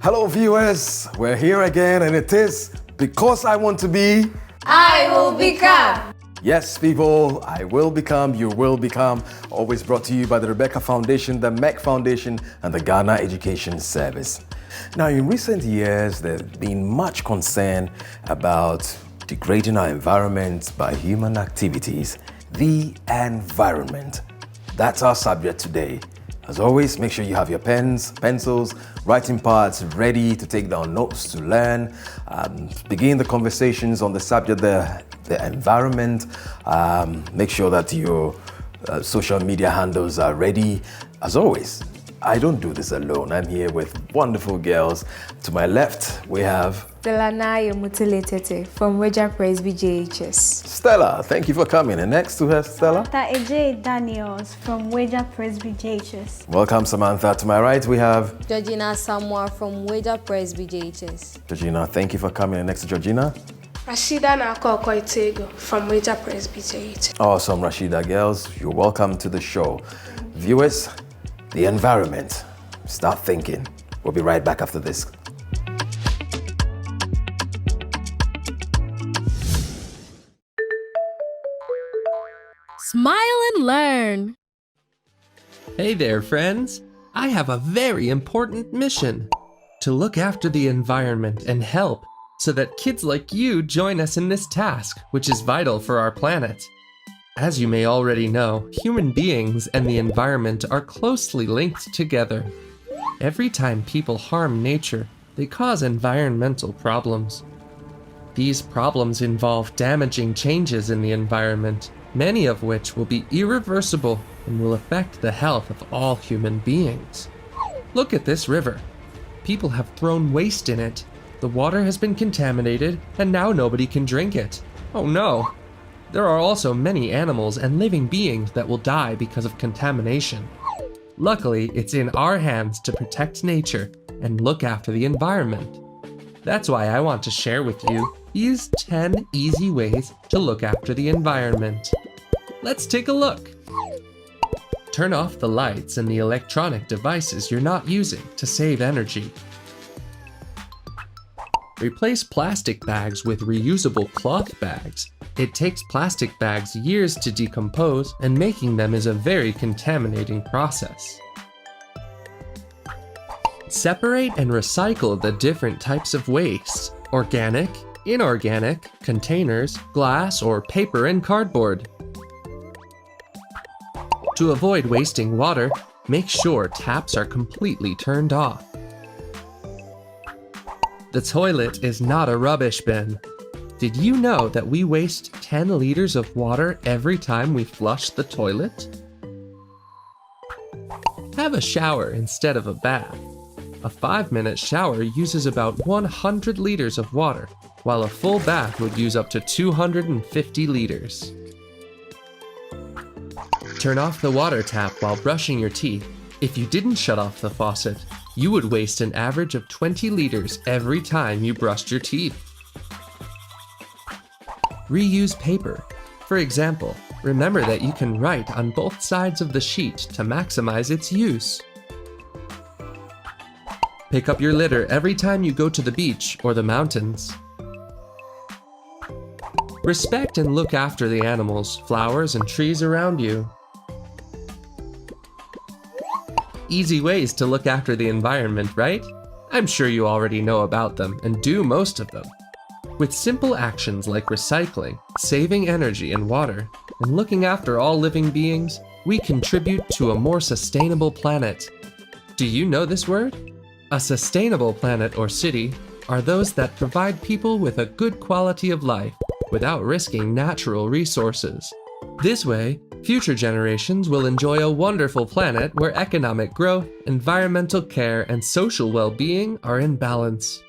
Hello viewers, we're here again and it is Because I Want to Be, I Will Become. Yes people, I will become, you will become. Always brought to you by the Rebecca Foundation, the Merck Foundation and the Ghana Education Service. Now in recent years, there's been much concern about degrading our environment by human activities. The environment. That's our subject today. As always, make sure you have your pens, pencils, writing pads ready to take down notes to learn. Begin the conversations on the subject, the environment. Make sure that your social media handles are ready. As always, I don't do this alone. I'm here with wonderful girls. To my left, we have Stella Mutilitete from Weja Presby JHS. Stella, thank you for coming. And next to her, Stella? Samantha AJ Daniels from Weja Presby JHS. Welcome, Samantha. To my right, we have Georgina Samuel from Weja Presby JHS. Georgina, thank you for coming. And next to Georgina? Rashida Nako from Weja Presby JHS. Awesome, Rashida girls. You're welcome to the show. Viewers, the environment. Start thinking. We'll be right back after this. Smile and learn. Hey there, friends. I have a very important mission: to look after the environment and help so that kids like you join us in this task, which is vital for our planet. As you may already know, human beings and the environment are closely linked together. Every time people harm nature, they cause environmental problems. These problems involve damaging changes in the environment, many of which will be irreversible and will affect the health of all human beings. Look at this river. People have thrown waste in it. The water has been contaminated, and now nobody can drink it. Oh no! There are also many animals and living beings that will die because of contamination. Luckily, it's in our hands to protect nature and look after the environment. That's why I want to share with you these 10 easy ways to look after the environment. Let's take a look. Turn off the lights and the electronic devices you're not using to save energy. Replace plastic bags with reusable cloth bags. It takes plastic bags years to decompose, and making them is a very contaminating process. Separate and recycle the different types of waste: organic, inorganic, containers, glass, or paper and cardboard. To avoid wasting water, make sure taps are completely turned off. The toilet is not a rubbish bin. Did you know that we waste 10 liters of water every time we flush the toilet? Have a shower instead of a bath. A 5-minute shower uses about 100 liters of water, while a full bath would use up to 250 liters. Turn off the water tap while brushing your teeth. If you didn't shut off the faucet, you would waste an average of 20 liters every time you brushed your teeth. Reuse paper. For example, remember that you can write on both sides of the sheet to maximize its use. Pick up your litter every time you go to the beach or the mountains. Respect and look after the animals, flowers, and trees around you. Easy ways to look after the environment, right? I'm sure you already know about them and do most of them. With simple actions like recycling, saving energy and water, and looking after all living beings, we contribute to a more sustainable planet. Do you know this word? A sustainable planet or city are those that provide people with a good quality of life without risking natural resources. This way, future generations will enjoy a wonderful planet where economic growth, environmental care, and social well-being are in balance.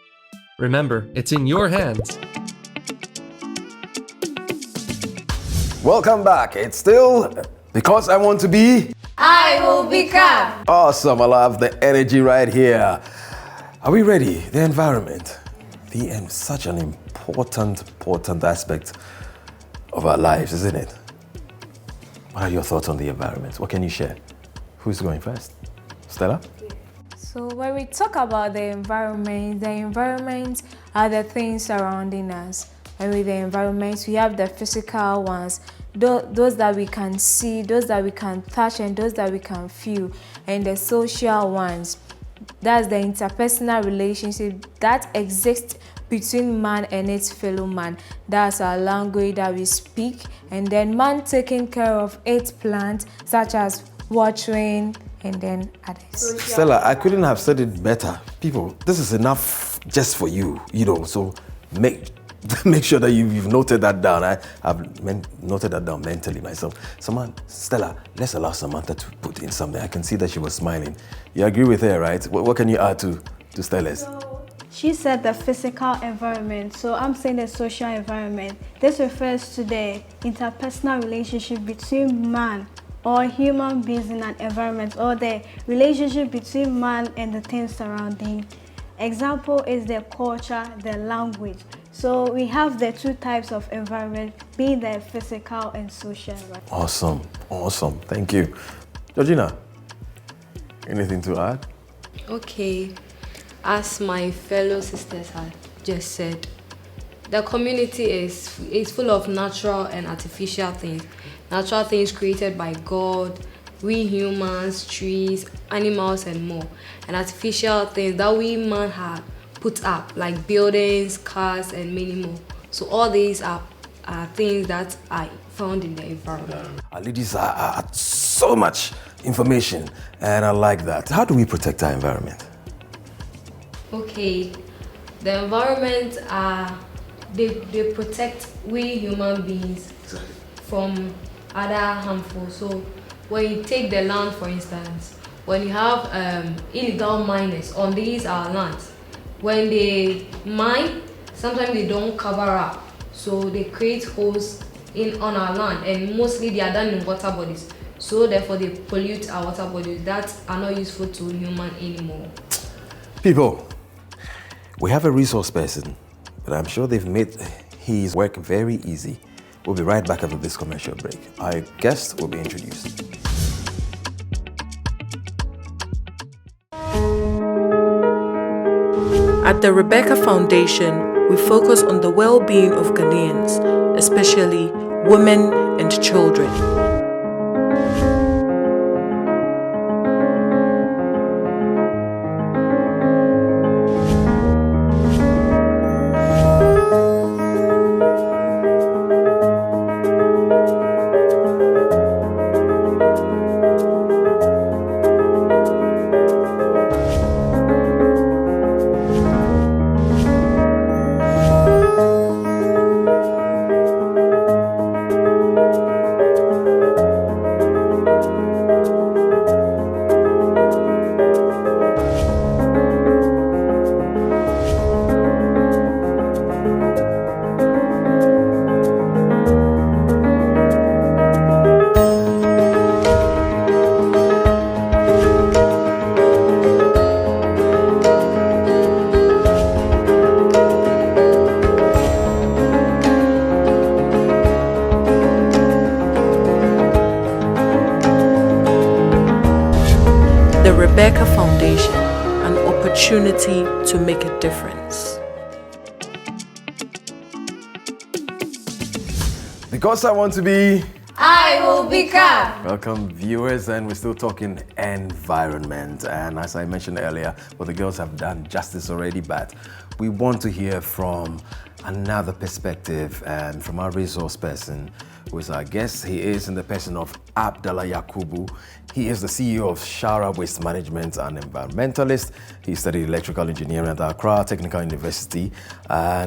Remember, it's in your hands. Welcome back. It's still Because I Want to Be, I Will Become. Awesome. I love the energy right here. Are we ready? The environment. Such an important aspect of our lives, isn't it? What are your thoughts on the environment? What can you share? Who's going first? Stella? So when we talk about the environment are the things surrounding us. And with the environment, we have the physical ones, those that we can see, those that we can touch, and those that we can feel, and the social ones. That's the interpersonal relationship that exists between man and its fellow man. That's our language that we speak, and then man taking care of its plants, such as watering, and then others. Stella, I couldn't have said it better. People, this is enough just for you, so make sure that you've noted that down. I've noted that down mentally myself. Stella, let's allow Samantha to put in something. I can see that she was smiling. You agree with her, right? What can you add to Stella's? She said the physical environment, so I'm saying the social environment. This refers to the interpersonal relationship between man or human beings in an environment, or the relationship between man and the things surrounding. Example is the culture, the language. So we have the two types of environment, being the physical and social environment. Awesome. Thank you. Georgina, anything to add? Okay, as my fellow sisters had just said, the community is full of natural and artificial things. Natural things created by God, we humans, trees, animals, and more. And artificial things that we man have put up, like buildings, cars, and many more. So all these are things that are found in the environment. Ladies are so much information, and I like that. How do we protect our environment? Okay, the environment they protect we human beings from other harmful. So when you take the land, for instance, when you have illegal miners on these our lands, when they mine, sometimes they don't cover up, so they create holes on our land, and mostly they are done in water bodies. So therefore they pollute our water bodies that are not useful to human anymore. People, we have a resource person, but I'm sure they've made his work very easy. We'll be right back after this commercial break. Our guest will be introduced. At the Rebecca Foundation, we focus on the well-being of Ghanaians, especially women and children. The Rebecca Foundation, an opportunity to make a difference. Because I want to be, I will become. Welcome viewers, and we're still talking environment. And as I mentioned earlier, well, the girls have done justice already, but we want to hear from another perspective and from our resource person, who is our guest. He is in the person of Abdallah Yakubu. He is the CEO of Shara Waste Management and environmentalist. He studied electrical engineering at Accra Technical University.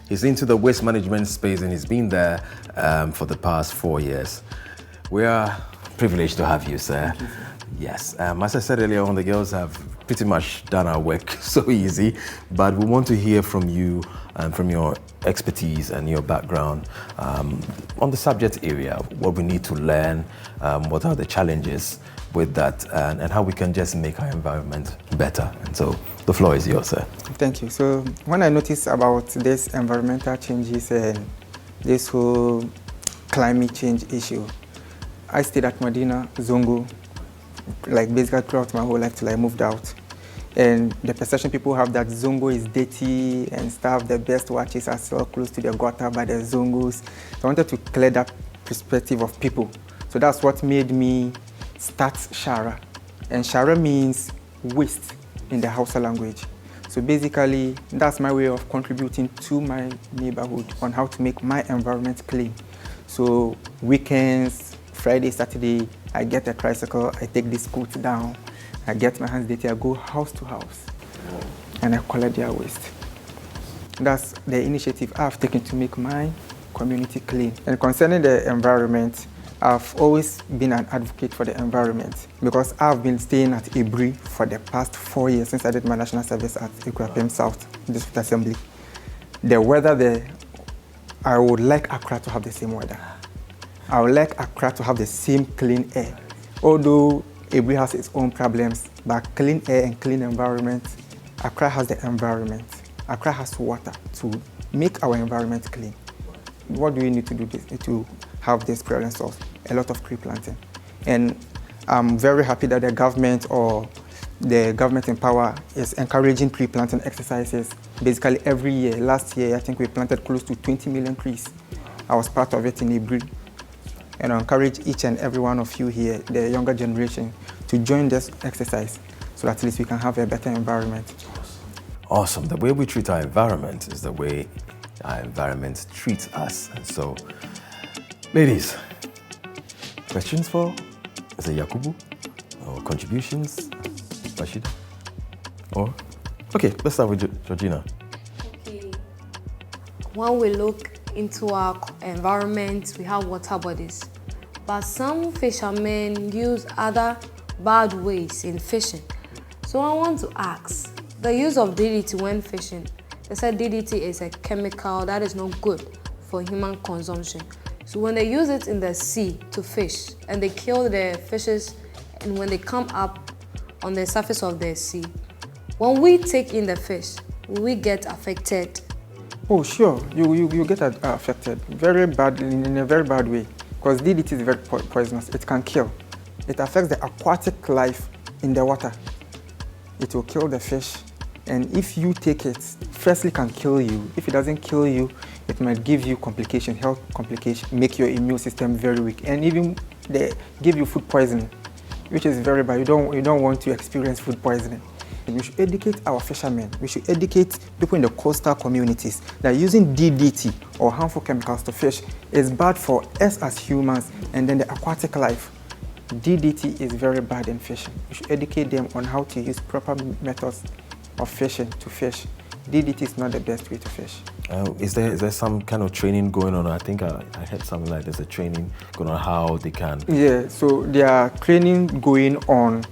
He's into the waste management space, and he's been there for the past 4 years. We are privileged to have you, sir. Yes, as I said earlier on, the girls have pretty much done our work so easy, but we want to hear from you and from your expertise and your background on the subject area, what we need to learn, what are the challenges with that, and how we can just make our environment better. And so the floor is yours, sir. Thank you. So when I noticed about this environmental changes and this whole climate change issue, I stayed at Medina, Zongo, like basically throughout my whole life till I moved out. And the perception people have that Zongo is dirty and stuff, the best watches are so close to the gutter by the Zongos. So I wanted to clear that perspective of people. So that's what made me start Shara. And Shara means waste in the Hausa language. So basically, that's my way of contributing to my neighborhood on how to make my environment clean. So weekends, Friday, Saturday, I get a tricycle, I take the scooter down, I get my hands dirty, I go house to house, and I collect their waste. That's the initiative I've taken to make my community clean. And concerning the environment, I've always been an advocate for the environment because I've been staying at Ibri for the past 4 years since I did my national service at Ekurapem South District Assembly. The weather there, I would like Accra to have the same weather. I would like Accra to have the same clean air. Although Ibri has its own problems, but clean air and clean environment, Accra has the environment. Accra has water to make our environment clean. What do we need to do to have this problem solved? A lot of tree planting. And I'm very happy that the government or the government in power is encouraging tree planting exercises basically every year. Last year, I think we planted close to 20 million trees. I was part of it in Ibri. And I encourage each and every one of you here, the younger generation, to join this exercise so that at least we can have a better environment. Awesome. The way we treat our environment is the way our environment treats us. And so, ladies, questions for Mr. Yakubu? Or contributions? Rashida? Or? Okay, let's start with Georgina. Okay. When we look into our environment, we have water bodies. But some fishermen use other bad ways in fishing. So I want to ask, the use of DDT when fishing. They said DDT is a chemical that is not good for human consumption. So when they use it in the sea to fish and they kill the fishes, and when they come up on the surface of the sea, when we take in the fish, we get affected. Oh, sure, you get affected very badly, in a very bad way, because DDT is very poisonous. It can kill. It affects the aquatic life in the water. It will kill the fish, and if you take it, firstly can kill you. If it doesn't kill you, it might give you complication, health complication, make your immune system very weak, and even give you food poisoning, which is very bad. You don't want to experience food poisoning. We should educate our fishermen. We should educate people in the coastal communities that using DDT or harmful chemicals to fish is bad for us as humans and then the aquatic life. DDT is very bad in fishing. We should educate them on how to use proper methods of fishing to fish. DDT is not the best way to fish. Is there some kind of training going on? I think I heard something like there's a training going on how they can. Yeah, so there are training going on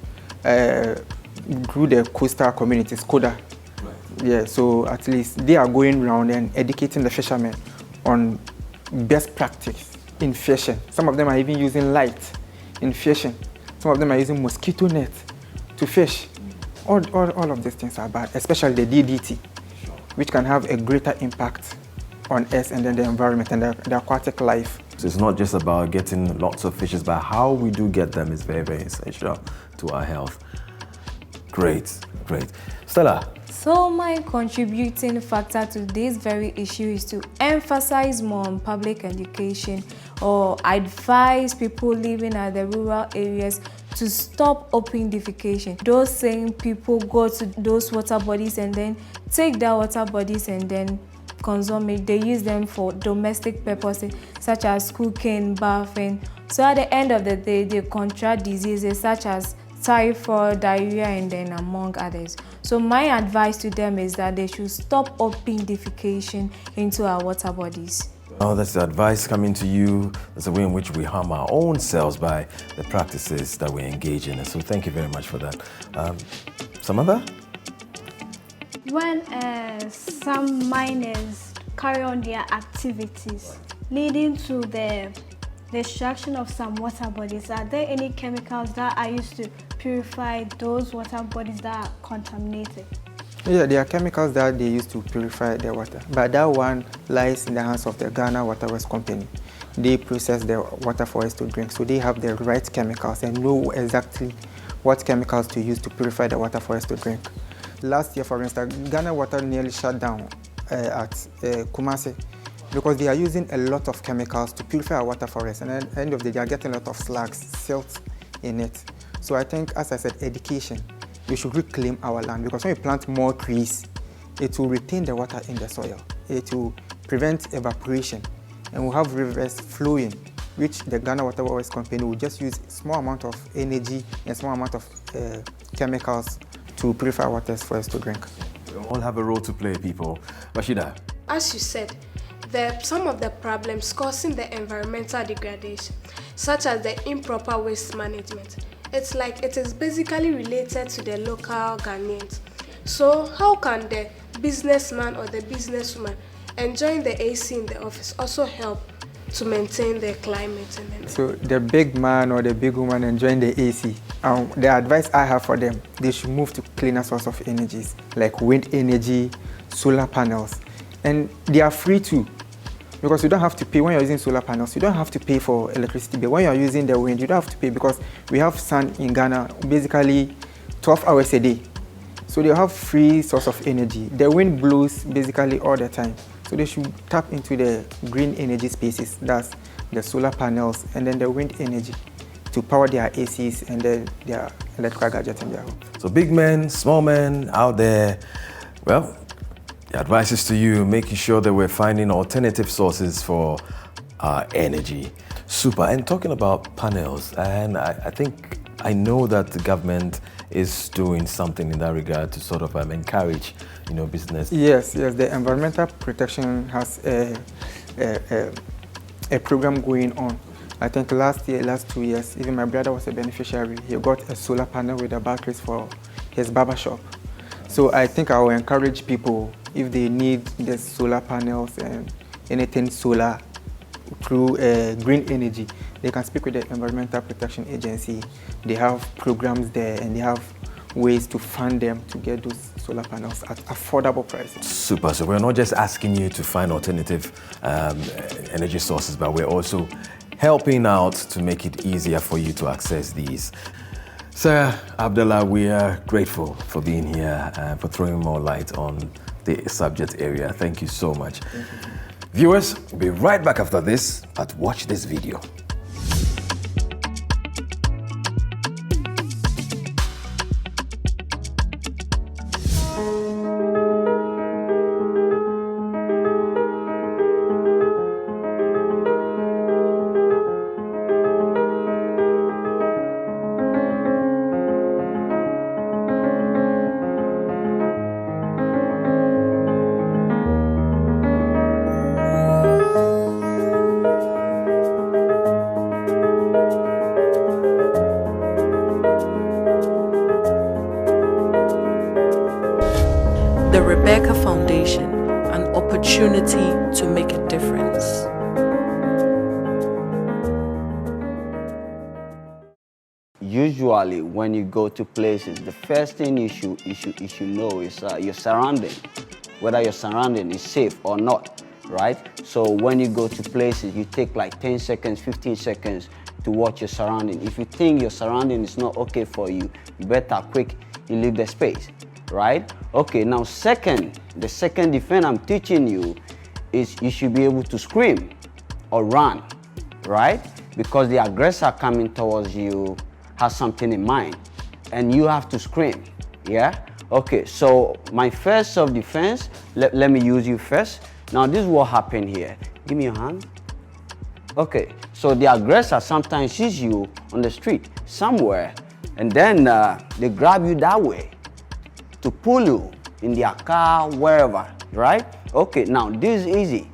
through the coastal communities, CODA. Right. Yeah, so at least they are going around and educating the fishermen on best practice in fishing. Some of them are even using light in fishing. Some of them are using mosquito net to fish. All of these things are bad, especially the DDT, which can have a greater impact on us and then the environment and the aquatic life. So it's not just about getting lots of fishes, but how we do get them is very, very essential to our health. Great, great. Stella? So my contributing factor to this very issue is to emphasize more on public education or advise people living at the rural areas to stop open defecation. Those same people go to those water bodies and then take their water bodies and then consume it. They use them for domestic purposes such as cooking, bathing. So at the end of the day, they contract diseases such as typhoid, diarrhea, and then among others. So my advice to them is that they should stop open defecation into our water bodies. Oh, that's the advice coming to you. That's the way in which we harm our own selves by the practices that we engage in. And so thank you very much for that. Samantha? When some miners carry on their activities leading to the destruction of some water bodies, are there any chemicals that are used to purify those water bodies that are contaminated? Yeah, there are chemicals that they use to purify the water, but that one lies in the hands of the Ghana Waterways Company. They process the water for us to drink, so they have the right chemicals and know exactly what chemicals to use to purify the water for us to drink. last year, for instance, Ghana Water nearly shut down at Kumasi because they are using a lot of chemicals to purify our water for us, and at the end of the day, they are getting a lot of slags, silt in it. So I think, as I said, education. We should reclaim our land, because when we plant more trees, it will retain the water in the soil. It will prevent evaporation, and we'll have rivers flowing, which the Ghana Water Works Company will just use small amount of energy and small amount of chemicals to purify waters for us to drink. We all have a role to play, people. Rashida. As you said, some of the problems causing the environmental degradation, such as the improper waste management, it's like it is basically related to the local Ghanaians. So how can the businessman or the businesswoman enjoying the AC in the office also help to maintain the climate? So the big man or the big woman enjoying the AC, the advice I have for them, they should move to cleaner source of energies like wind energy, solar panels, and they are free too, because you don't have to pay when you're using solar panels. You don't have to pay for electricity, but when you're using the wind, you don't have to pay, because we have sun in Ghana basically 12 hours a day. So they have free source of energy. The wind blows basically all the time. So they should tap into the green energy spaces, that's the solar panels and then the wind energy, to power their ACs and then their electrical gadgets in their home. So big men, small men out there, well, the advice is to you, making sure that we're finding alternative sources for our energy. Super. And talking about panels, and I know that the government is doing something in that regard to sort of encourage, business. Yes, the Environmental Protection has a program going on. I think last 2 years, even my brother was a beneficiary. He got a solar panel with the batteries for his barber shop. So I think I will encourage people, if they need the solar panels and anything solar through green energy, they can speak with the Environmental Protection Agency. They have programs there, and they have ways to fund them to get those solar panels at affordable prices. Super. So we're not just asking you to find alternative energy sources, but we're also helping out to make it easier for you to access these. Sir Abdallah, we are grateful for being here and for throwing more light on the subject area. Thank you so much. Viewers, we'll be right back after this, but watch this video. The Rebecca Foundation, an opportunity to make a difference. Usually, when you go to places, the first thing you should know is your surrounding, whether your surrounding is safe or not, right? So when you go to places, you take like 10 seconds, 15 seconds to watch your surrounding. If you think your surrounding is not okay for you, you better you leave the space. Right? Okay, now the second defense I'm teaching you is you should be able to scream or run, right? Because the aggressor coming towards you has something in mind and you have to scream, yeah? Okay, so my first self-defense, let me use you first. Now this is what happened here. Give me your hand. Okay, so the aggressor sometimes sees you on the street somewhere and then they grab you that way to pull you in their car, wherever, right? Okay, now this is easy.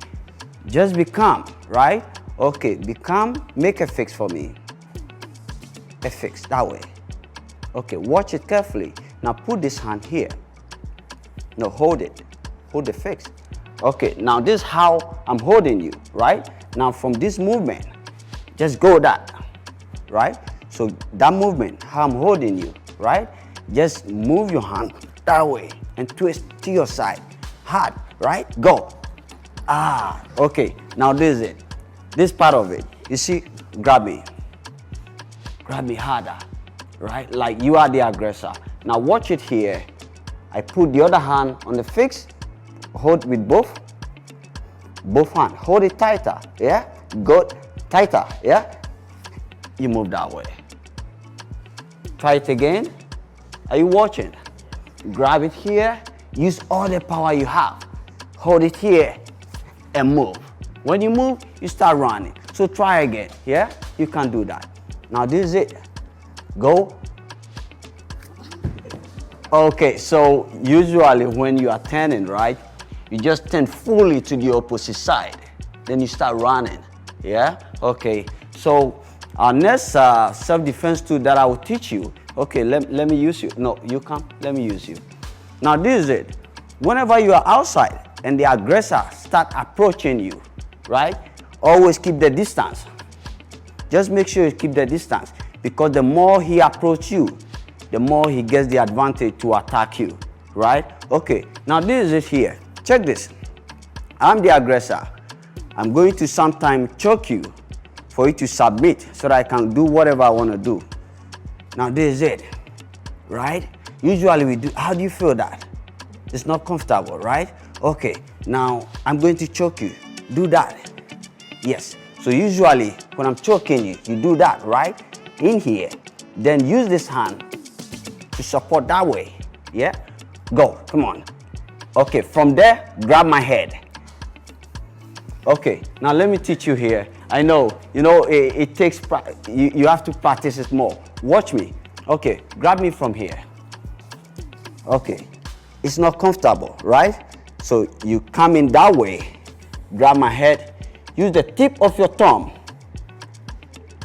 Just be calm, right? Okay, be calm, make a fix for me. A fix, that way. Okay, watch it carefully. Now put this hand here. No, hold it. Hold the fix. Okay, now this is how I'm holding you, right? Now from this movement, just go that, right? So that movement, how I'm holding you, right? Just move your hand that way and twist to your side. Hard, right? Go. Okay. Now this is it. This part of it. You see, grab me. Grab me harder, right? Like you are the aggressor. Now watch it here. I put the other hand on the fix, hold with both hands, hold it tighter, yeah? Good, tighter, yeah? You move that way. Try it again. Are you watching? Grab it here, use all the power you have. Hold it here and move. When you move, you start running. So try again, yeah? You can do that. Now this is it. Go. Okay, so usually when you are turning, right, you just turn fully to the opposite side. Then you start running, yeah? Okay, so our next self-defense tool that I will teach you, okay, let me use you. No, you come, let me use you. Now this is it. Whenever you are outside and the aggressor start approaching you, right, always keep the distance. Just make sure you keep the distance, because the more he approaches you, the more he gets the advantage to attack you, right? Okay, now this is it here. Check this. I'm the aggressor. I'm going to sometimes choke you for you to submit so that I can do whatever I want to do. Now this is it, right? Usually we do, how do you feel that? It's not comfortable, right? Okay, now I'm going to choke you. Do that. Yes. So usually when I'm choking you, you do that, right? In here. Then use this hand to support that way. Yeah? Go. Come on. Okay, from there, grab my head. Okay, now let me teach you here. I know, it takes, you have to practice it more. Watch me. Okay, grab me from here. Okay, it's not comfortable, right? So you come in that way, grab my head, use the tip of your thumb,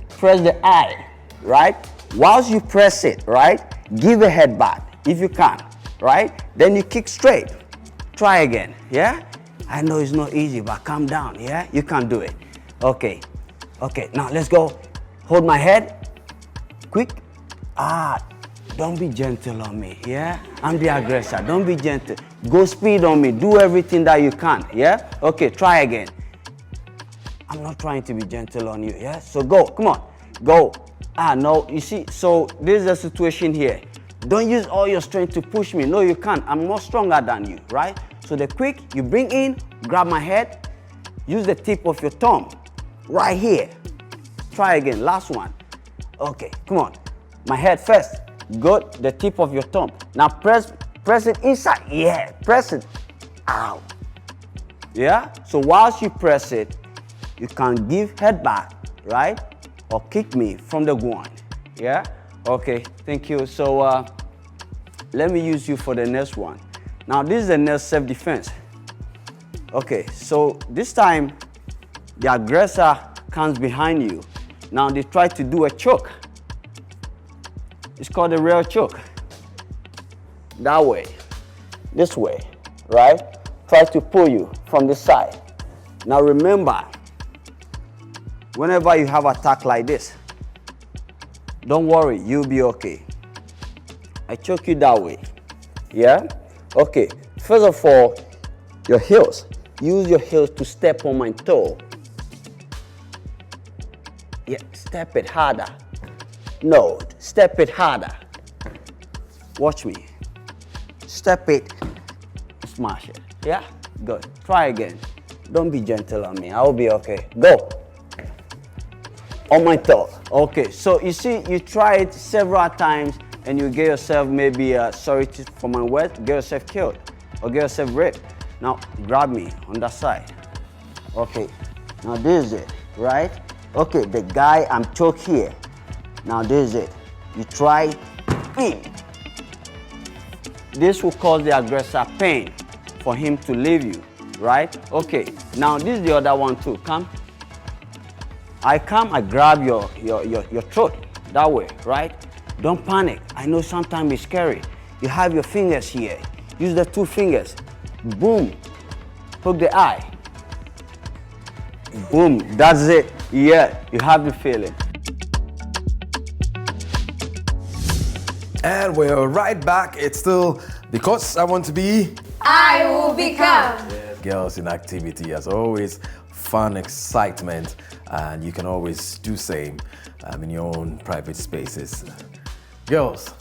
press the eye, right? Whilst you press it, right, give a head back if you can, right? Then you kick straight. Try again, yeah? I know it's not easy, but calm down, yeah? You can do it. Okay, now let's go. Hold my head, quick. Don't be gentle on me, yeah? I'm the aggressor, don't be gentle. Go speed on me, do everything that you can, yeah? Okay, try again. I'm not trying to be gentle on you, yeah? So go, come on, go. No, you see, so this is the situation here. Don't use all your strength to push me. No, you can't. I'm more stronger than you, right? So the quick, you bring in, grab my head, use the tip of your thumb, right here. Try again, last one. Okay, come on. My head first. Good, the tip of your thumb. Now press it inside. Yeah, press it. Ow. Yeah, so whilst you press it, you can give head back, right? Or kick me from the ground. Yeah? Okay, thank you. So let me use you for the next one. Now this is the next self-defense. Okay, so this time the aggressor comes behind you. Now they try to do a choke. It's called a real choke. That way, this way, right? Try to pull you from the side. Now remember, whenever you have attack like this, don't worry, you'll be okay. I choke you that way, yeah? Okay, first of all, your heels. Use your heels to step on my toe. Yeah, step it harder. No, step it harder. Watch me. Step it, smash it. Yeah, good. Try again. Don't be gentle on me. I'll be okay. Go. On my toe. Okay, so you see, you try it several times and you get yourself maybe, sorry for my word, get yourself killed or get yourself raped. Now, grab me on that side. Okay, now this is it, right? Okay, the guy I'm choked here. Now this is it. You try, this will cause the aggressor pain for him to leave you, right? Okay, now this is the other one too. Come. I grab your throat that way, right? Don't panic. I know sometimes it's scary. You have your fingers here. Use the two fingers. Boom. Hook the eye. Boom. That's it. Yeah, you have the feeling. And we're right back. It's still Because I Want to Be, I Will Become. Yes, girls in activity, as always, fun, excitement, and you can always do same in your own private spaces. Girls,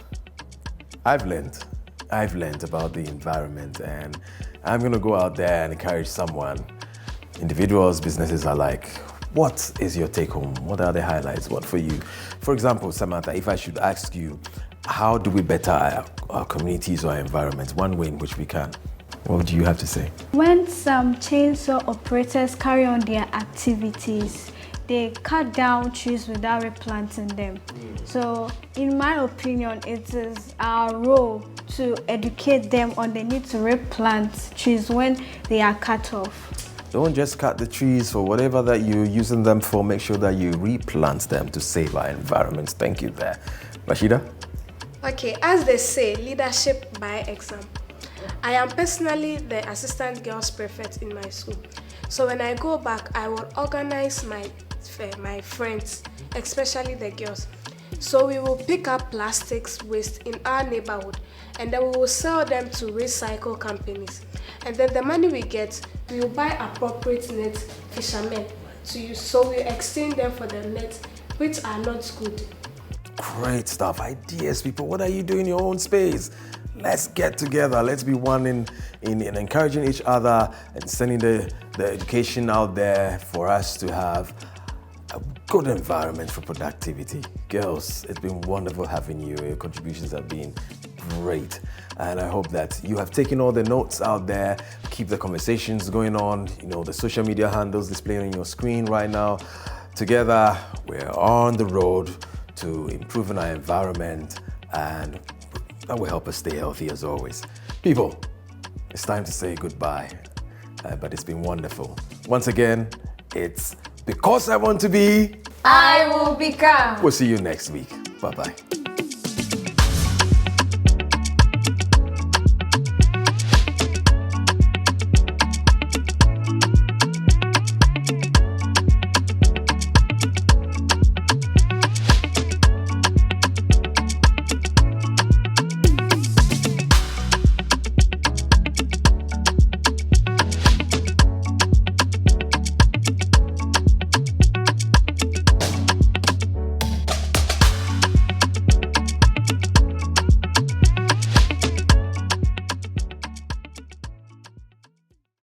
I've learned, I've learned about the environment, and I'm going to go out there and encourage someone. Individuals, businesses are like, what is your take home? What are the highlights? What for you? For example, Samantha, if I should ask you, how do we better our communities or our environment? One way in which we can. What do you have to say? When some chainsaw operators carry on their activities, they cut down trees without replanting them. So, in my opinion, it is our role to educate them on the need to replant trees when they are cut off. Don't just cut the trees for whatever that you're using them for. Make sure that you replant them to save our environment. Thank you there. Rashida? Okay, as they say, leadership by example. I am personally the assistant girls prefect in my school. So when I go back, I will organize my friends, especially the girls. So we will pick up plastics waste in our neighborhood, and then we will sell them to recycle companies. And then the money we get, we will buy appropriate net fishermen to use. So we exchange them for the nets, which are not good. Great stuff. Ideas, people. What are you doing in your own space? Let's get together. Let's be one in encouraging each other and sending the education out there for us to have a good environment for productivity. Girls, it's been wonderful having you. Your contributions have been great. And I hope that you have taken all the notes out there. Keep the conversations going on. You know, the social media handles displayed on your screen right now. Together, we're on the road to improving our environment, and that will help us stay healthy as always. People, it's time to say goodbye, but it's been wonderful. Once again, it's because I want to be, I will become. We'll see you next week. Bye-bye.